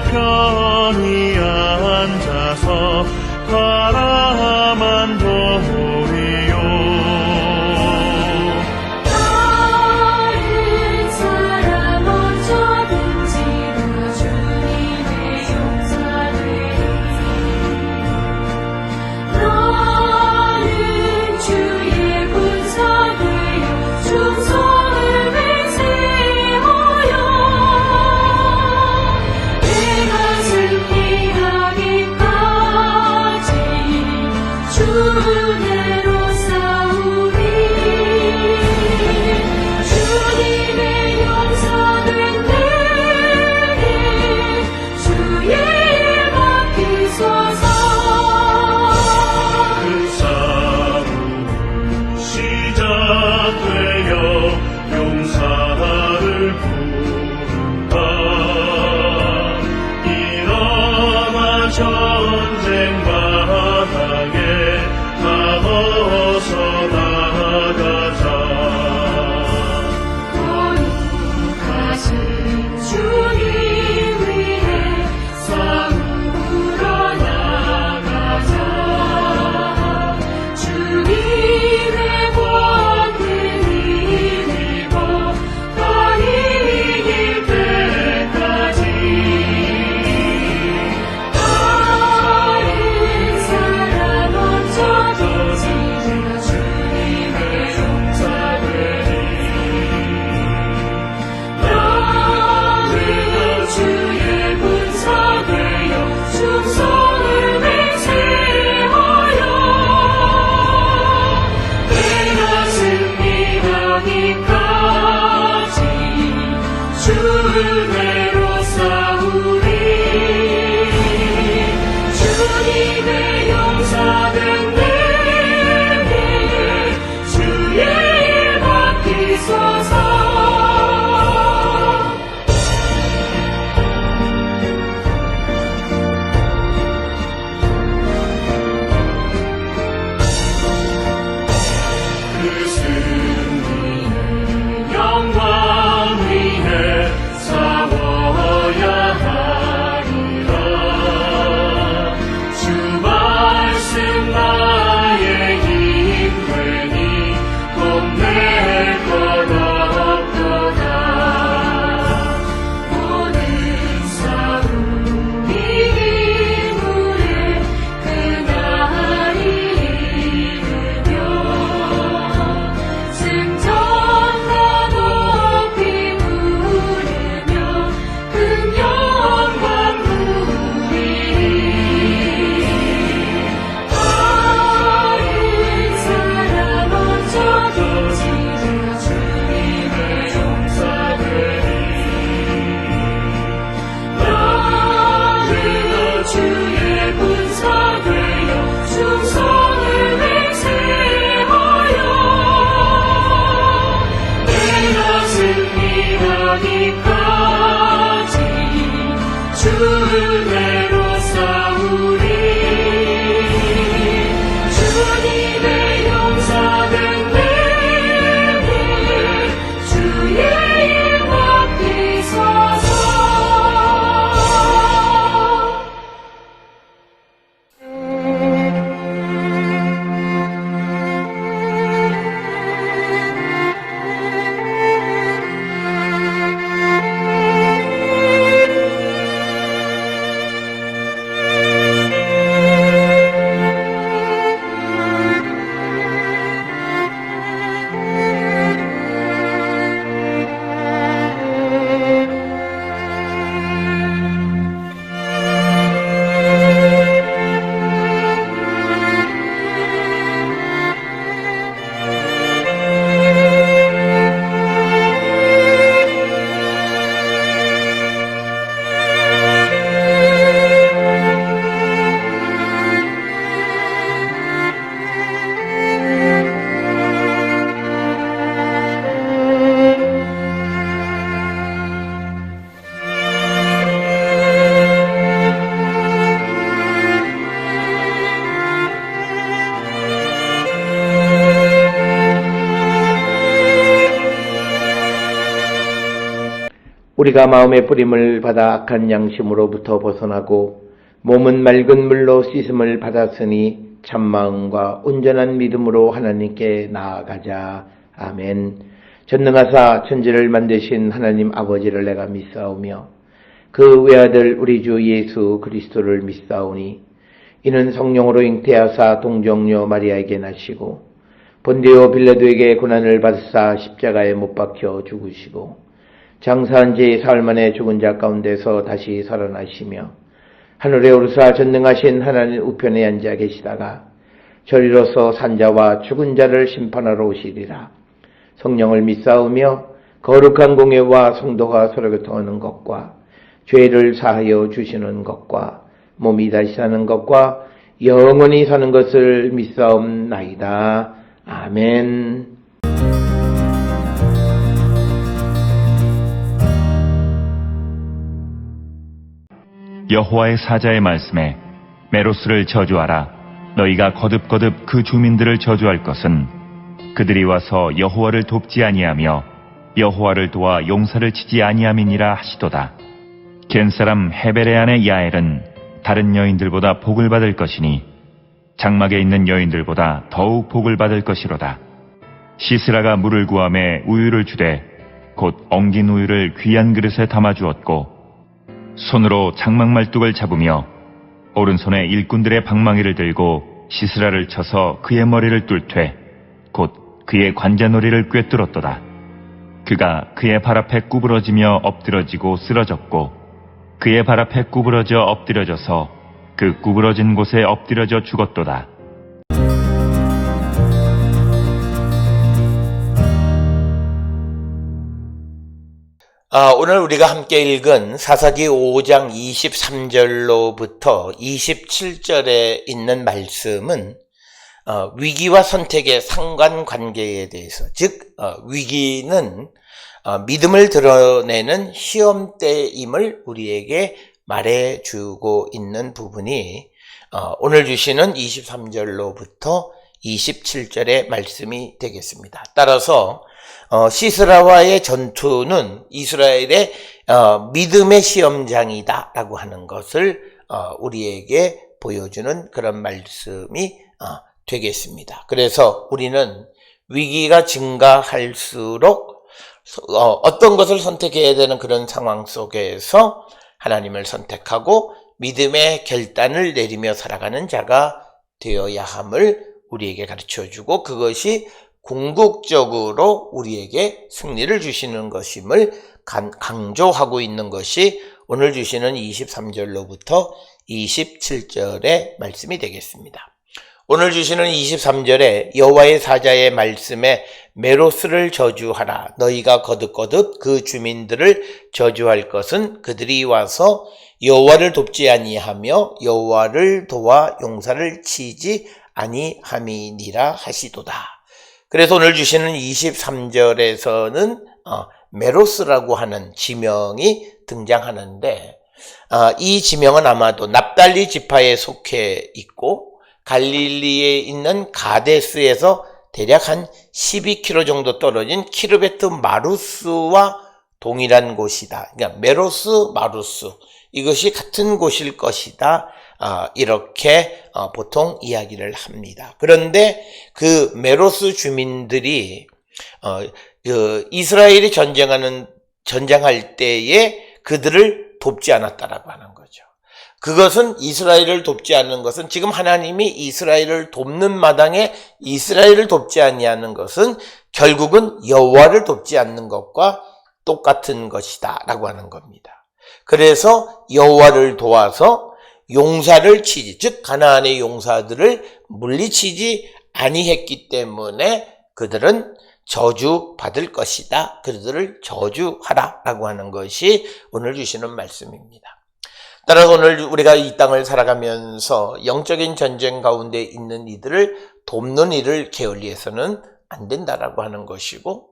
편히 앉아서 바라만 보리요. 다른 사람 어쩌든지 다 주님의 용사되리. 나는 주의 군사 되어 충성을 맹세하여 내가 승리하기까지 주대로 싸우리. 주님의 용사된 내게 주의 일 맡기소서. 그 싸움이 시작되어 용사를 부른다. 일어나 전쟁 바닥에 다 어서 나가자. 거룩하신 주님 위해 싸우러 나가자. 주님의 권능 힘입어 다 이길 때까지. 다른 사람 어쩌든지 다 주님의 용사되리. 나는 주의 군사 되어 충성을 맹세하여 내가 승리하기까지 주대로 싸우리. 주님의 용사된 내게 주의 일 맡기소서. 그 승리의 영광 위에 싸워야 하리라. 주 말씀 나의 힘 되니 겁낼 것 없도다. 모든 싸움 이긴 후에 그날이 이르며 승천과 높이 부르며 큰 영광 누리리. 다른 사람 어쩌든지 다 주님의 용사되리. 나는 주의 군사 되어 충성을 맹세하여 내가 승리하기까지 주대로 싸우리. 주님의 용사된 내게 주의 일 맡기소서. 우리가 마음의 뿌림을 받아 악한 양심으로부터 벗어나고 몸은 맑은 물로 씻음을 받았으니 참마음과 온전한 믿음으로 하나님께 나아가자. 아멘. 전능하사 천지를 만드신 하나님 아버지를 내가 믿사오며 그 외아들 우리 주 예수 그리스도를 믿사오니 이는 성령으로 잉태하사 동정녀 마리아에게 나시고 본디오 빌라도에게 고난을 받으사 십자가에 못 박혀 죽으시고 장사한 지 사흘 만에 죽은 자 가운데서 다시 살아나시며 하늘에 오르사 전능하신 하나님 우편에 앉아 계시다가 저리로서 산자와 죽은 자를 심판하러 오시리라. 성령을 믿사오며 거룩한 공예와 성도가 서로 교통하는 것과 죄를 사하여 주시는 것과 몸이 다시 사는 것과 영원히 사는 것을 믿사옵나이다. 아멘. 여호와의 사자의 말씀에 메로스를 저주하라. 너희가 거듭거듭 그 주민들을 저주할 것은 그들이 와서 여호와를 돕지 아니하며 여호와를 도와 용사를 치지 아니함이니라 하시도다. 겐사람 헤베레안의 야엘은 다른 여인들보다 복을 받을 것이니 장막에 있는 여인들보다 더욱 복을 받을 것이로다. 시스라가 물을 구함에 우유를 주되 곧 엉긴 우유를 귀한 그릇에 담아 주었고 손으로 장막 말뚝을 잡으며 오른손에 일꾼들의 방망이를 들고 시스라를 쳐서 그의 머리를 뚫되 곧 그의 관자놀이를 꿰뚫었도다. 그가 그의 발 앞에 구부러지며 엎드러지고 쓰러졌고 그의 발 앞에 구부러져 엎드려져서 그 구부러진 곳에 엎드려져 죽었도다. 오늘 우리가 함께 읽은 사사기 5장 23절로부터 27절에 있는 말씀은 위기와 선택의 상관관계에 대해서, 즉 위기는 믿음을 드러내는 시험대임을 우리에게 말해주고 있는 부분이 오늘 주시는 23절로부터 27절의 말씀이 되겠습니다. 따라서 시스라와의 전투는 이스라엘의 믿음의 시험장이다 라고 하는 것을 우리에게 보여주는 그런 말씀이 되겠습니다. 그래서 우리는 위기가 증가할수록 어떤 것을 선택해야 되는 그런 상황 속에서 하나님을 선택하고 믿음의 결단을 내리며 살아가는 자가 되어야 함을 우리에게 가르쳐주고, 그것이 궁극적으로 우리에게 승리를 주시는 것임을 강조하고 있는 것이 오늘 주시는 23절로부터 27절의 말씀이 되겠습니다. 오늘 주시는 23절에 여호와의 사자의 말씀에 메로스를 저주하라. 너희가 거듭거듭 그 주민들을 저주할 것은 그들이 와서 여호와를 돕지 아니하며 여호와를 도와 용사를 치지 아니함이니라 하시도다. 그래서 오늘 주시는 23절에서는 메로스라고 하는 지명이 등장하는데, 이 지명은 아마도 납달리 지파에 속해 있고 갈릴리에 있는 가데스에서 대략 한 12km 정도 떨어진 키르베트 마루스와 동일한 곳이다. 그러니까 메로스, 마루스, 이것이 같은 곳일 것이다. 이렇게 보통 이야기를 합니다. 그런데 그 메로스 주민들이 이스라엘이 전쟁할 때에 그들을 돕지 않았다라고 하는 거죠. 그것은 이스라엘을 돕지 않는 것은, 지금 하나님이 이스라엘을 돕는 마당에 이스라엘을 돕지 아니하는 것은 결국은 여호와를 돕지 않는 것과 똑같은 것이다 라고 하는 겁니다. 그래서 여호와를 도와서 용사를 치지, 즉 가나안의 용사들을 물리치지 아니했기 때문에 그들은 저주받을 것이다. 그들을 저주하라 라고 하는 것이 오늘 주시는 말씀입니다. 따라서 오늘 우리가 이 땅을 살아가면서 영적인 전쟁 가운데 있는 이들을 돕는 일을 게을리해서는 안 된다라고 하는 것이고,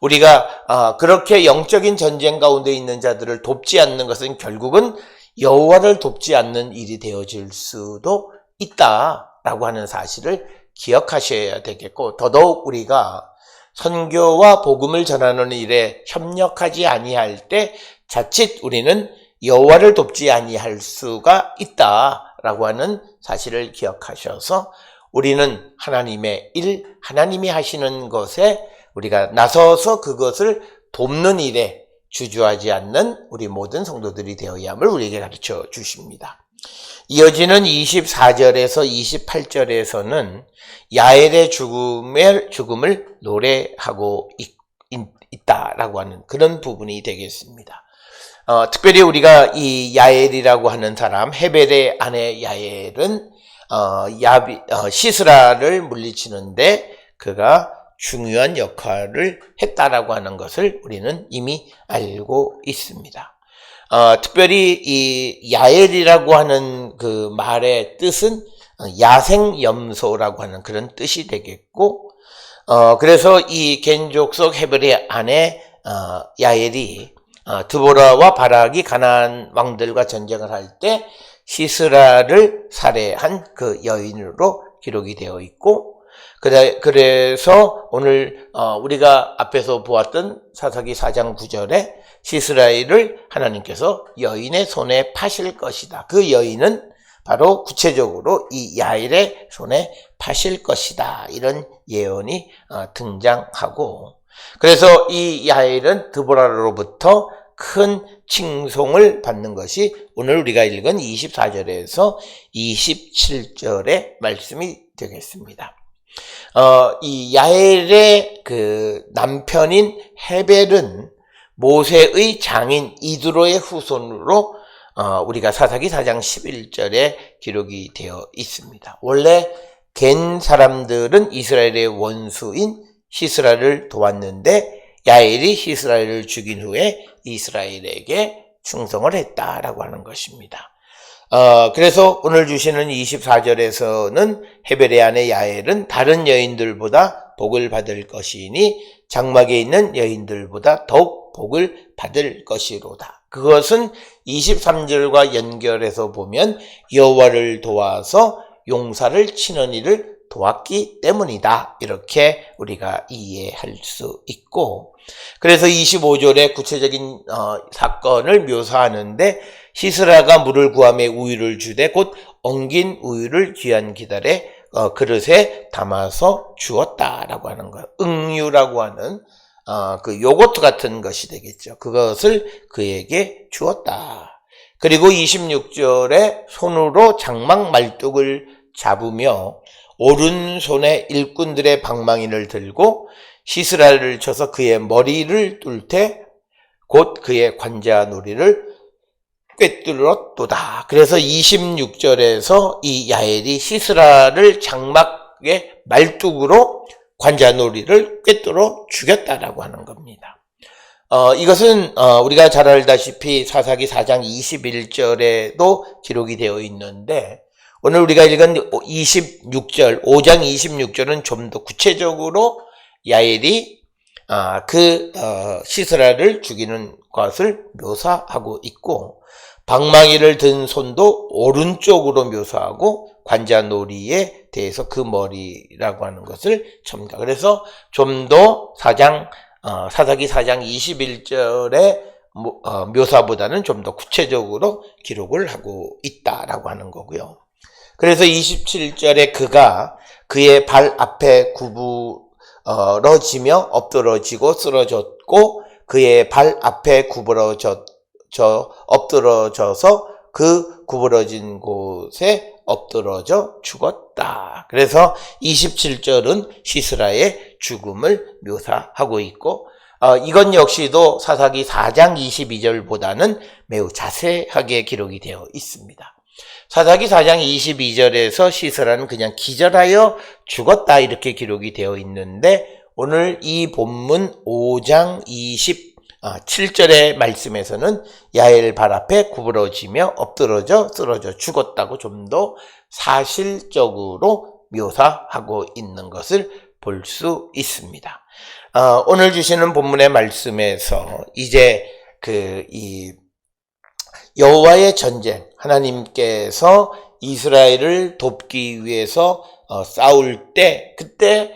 우리가 그렇게 영적인 전쟁 가운데 있는 자들을 돕지 않는 것은 결국은 여호와를 돕지 않는 일이 되어질 수도 있다라고 하는 사실을 기억하셔야 되겠고, 더더욱 우리가 선교와 복음을 전하는 일에 협력하지 아니할 때 자칫 우리는 여호와를 돕지 아니할 수가 있다라고 하는 사실을 기억하셔서 우리는 하나님의 일, 하나님이 하시는 것에 우리가 나서서 그것을 돕는 일에 주저하지 않는 우리 모든 성도들이 되어야 함을 우리에게 가르쳐 주십니다. 이어지는 24절에서 28절에서는 야엘의 죽음을 노래하고 있다라고 하는 그런 부분이 되겠습니다. 특별히 우리가 이 야엘이라고 하는 사람, 헤벨의 아내 야엘은 시스라를 물리치는데 그가 중요한 역할을 했다라고 하는 것을 우리는 이미 알고 있습니다. 특별히 이 야엘이라고 하는 그 말의 뜻은 야생염소라고 하는 그런 뜻이 되겠고, 그래서 이 겐족 속 헤벨의 아내 야엘이 드보라와 바락이 가나안 왕들과 전쟁을 할 때 시스라를 살해한 그 여인으로 기록이 되어 있고, 그래서 오늘 우리가 앞에서 보았던 사사기 4장 9절에 시스라를 하나님께서 여인의 손에 파실 것이다. 그 여인은 바로 구체적으로 이 야엘의 손에 파실 것이다. 이런 예언이 등장하고, 그래서 이 야엘은 드보라로부터 큰 칭송을 받는 것이 오늘 우리가 읽은 24절에서 27절의 말씀이 되겠습니다. 이 야엘의 그 남편인 헤벨은 모세의 장인 이드로의 후손으로 우리가 사사기 4장 11절에 기록이 되어 있습니다. 원래 겐 사람들은 이스라엘의 원수인 시스라를 도왔는데 야엘이 시스라를 죽인 후에 이스라엘에게 충성을 했다라고 하는 것입니다. 그래서 오늘 주시는 24절에서는 헤벨의 아내 야엘은 다른 여인들보다 복을 받을 것이니 장막에 있는 여인들보다 더욱 복을 받을 것이로다. 그것은 23절과 연결해서 보면 여호와를 도와서 용사를 치는 일을 도왔기 때문이다. 이렇게 우리가 이해할 수 있고, 그래서 25절에 구체적인 사건을 묘사하는데 시스라가 물을 구함에 우유를 주되 곧 엉긴 우유를 귀한 기다래 그릇에 담아서 주었다라고 하는 거예요. 응유라고 하는 그 요거트 같은 것이 되겠죠. 그것을 그에게 주었다. 그리고 26절에 손으로 장막 말뚝을 잡으며 오른손에 일꾼들의 방망이를 들고 시스라를 쳐서 그의 머리를 뚫되 곧 그의 관자놀이를 꿰뚫었도다. 그래서 26절에서 이 야엘이 시스라를 장막의 말뚝으로 관자놀이를 꿰뚫어 죽였다라고 하는 겁니다. 이것은 우리가 잘 알다시피 사사기 4장 21절에도 기록이 되어 있는데 오늘 우리가 읽은 5장 26절은 좀 더 구체적으로 야엘이 시스라를 죽이는 것을 묘사하고 있고, 방망이를 든 손도 오른쪽으로 묘사하고 관자놀이에 대해서 그 머리라고 하는 것을 첨가. 그래서 좀 더 사사기 4장 21절의 묘사보다는 좀 더 구체적으로 기록을 하고 있다라고 하는 거고요. 그래서 27절에 그가 그의 발 앞에 구부러지며 엎드러지고 쓰러졌고 그의 발 앞에 엎드러져서 그 구부러진 곳에 엎드러져 죽었다. 그래서 27절은 시스라의 죽음을 묘사하고 있고, 이건 역시도 사사기 4장 22절보다는 매우 자세하게 기록이 되어 있습니다. 사사기 4장 22절에서 시스라는 그냥 기절하여 죽었다 이렇게 기록이 되어 있는데, 오늘 이 본문 5장 27절의 말씀에서는 야엘 발 앞에 구부러지며 엎드러져 쓰러져 죽었다고 좀 더 사실적으로 묘사하고 있는 것을 볼 수 있습니다. 오늘 주시는 본문의 말씀에서 이제 이 여호와의 전쟁, 하나님께서 이스라엘을 돕기 위해서 싸울 때, 그때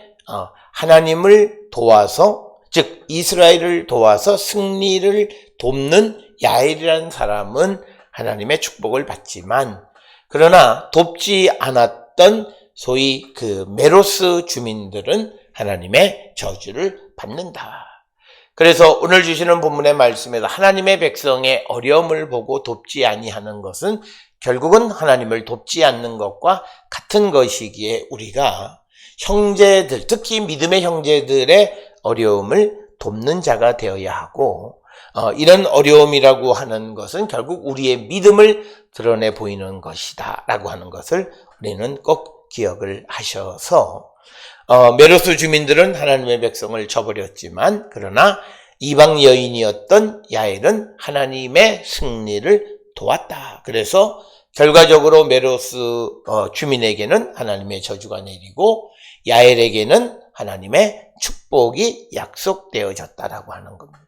하나님을 도와서, 즉 이스라엘을 도와서 승리를 돕는 야엘이라는 사람은 하나님의 축복을 받지만, 그러나 돕지 않았던 소위 그 메로스 주민들은 하나님의 저주를 받는다. 그래서 오늘 주시는 본문의 말씀에서 하나님의 백성의 어려움을 보고 돕지 아니하는 것은 결국은 하나님을 돕지 않는 것과 같은 것이기에 우리가 형제들, 특히 믿음의 형제들의 어려움을 돕는 자가 되어야 하고, 이런 어려움이라고 하는 것은 결국 우리의 믿음을 드러내 보이는 것이다 라고 하는 것을 우리는 꼭 기억을 하셔서, 메로스 주민들은 하나님의 백성을 저버렸지만, 그러나 이방 여인이었던 야엘은 하나님의 승리를 도왔다. 그래서 결과적으로 메로스 주민에게는 하나님의 저주가 내리고 야엘에게는 하나님의 축복이 약속되어졌다라고 하는 겁니다.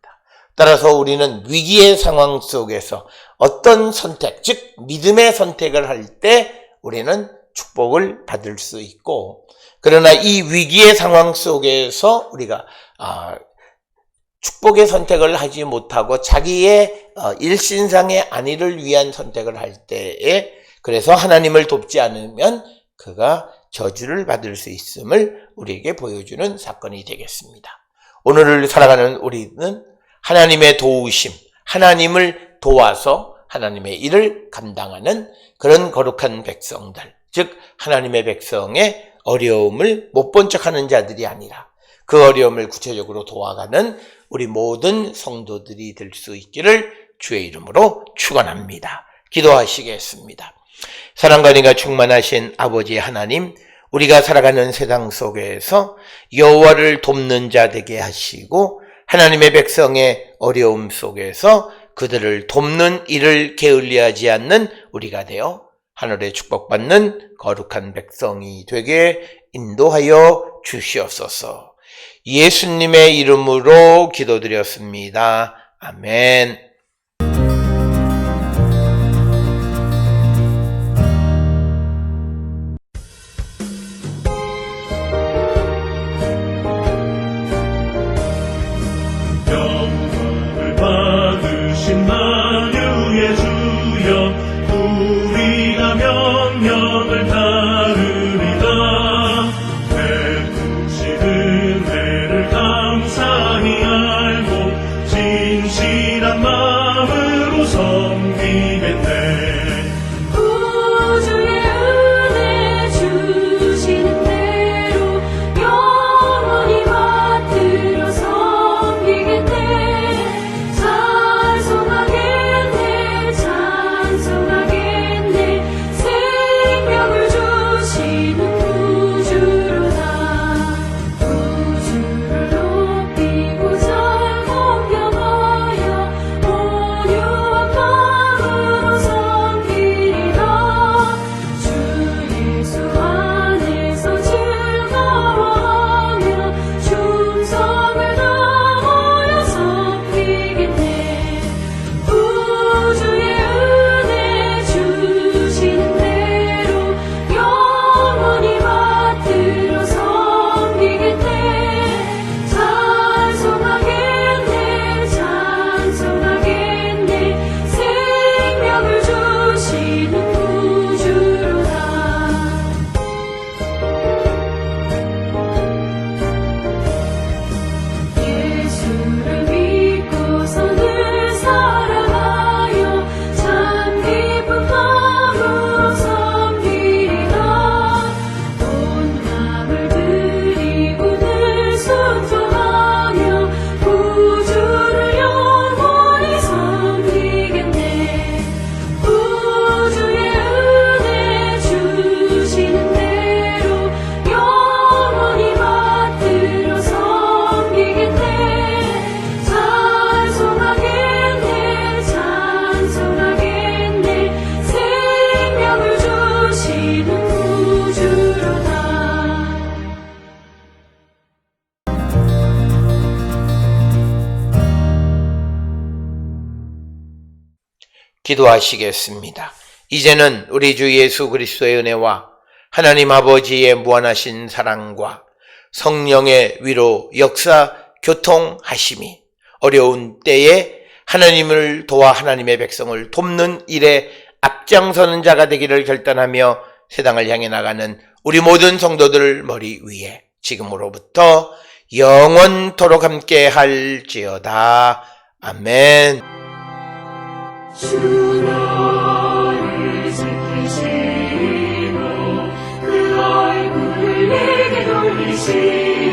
따라서 우리는 위기의 상황 속에서 어떤 선택, 즉 믿음의 선택을 할 때 우리는 축복을 받을 수 있고, 그러나 이 위기의 상황 속에서 우리가 축복의 선택을 하지 못하고 자기의 일신상의 안위를 위한 선택을 할 때에, 그래서 하나님을 돕지 않으면 그가 저주를 받을 수 있음을 우리에게 보여주는 사건이 되겠습니다. 오늘을 살아가는 우리는 하나님의 도우심, 하나님을 도와서 하나님의 일을 감당하는 그런 거룩한 백성들, 즉 하나님의 백성의 어려움을 못 본 척하는 자들이 아니라 그 어려움을 구체적으로 도와가는 우리 모든 성도들이 될 수 있기를 주의 이름으로 축원합니다. 기도하시겠습니다. 사랑과 은혜가 충만하신 아버지 하나님, 우리가 살아가는 세상 속에서 여호와를 돕는 자 되게 하시고 하나님의 백성의 어려움 속에서 그들을 돕는 일을 게을리하지 않는 우리가 되어 하늘의 축복받는 거룩한 백성이 되게 인도하여 주시옵소서. 예수님의 이름으로 기도드렸습니다. 아멘. 영광을 받으신 만유의 주여, 우리가 명령을 따르리다. 베푸신 은혜를 감사히 알고 진실한 마음으로 섬기겠네. 구주의 은혜 주시는 대로 영원히 받들어 섬기겠네. 찬송하겠네, 찬송하겠네. 생명을 주시는 구주로다. 구주를 높이고자 공경하여 온유한 마음으로 섬기리라. 주 예수 안에서 즐거워하며 충성을 다하여 섬기겠네. 구주의 은혜 주시는 대로 영원히 받들어 섬기겠네. 찬송하겠네, 찬송하겠네. 생명을 주시는 구주로다. 예수를 믿고서 늘 살아가요. 참 기쁜 마음으로 섬기리라. 온 마음을 드리고 늘 순종하며 구주를 영원히 섬기겠네. 구주의 은혜 주시는 대로 영원히 받들어 섬기겠네. 찬송하겠네, 찬송하겠네. 생명을 주시는 구주로다. 기도하시겠습니다. 이제는 우리 주 예수 그리스도의 은혜와 하나님 아버지의 무한하신 사랑과 성령의 위로 역사 교통하심이 어려운 때에 하나님을 도와 하나님의 백성을 돕는 일에 앞장서는 자가 되기를 결단하며 세상을 향해 나가는 우리 모든 성도들 머리 위에 지금으로부터 영원토록 함께 할지어다. 아멘. 주 너를 지키시고 그 얼굴을 내게 돌리시고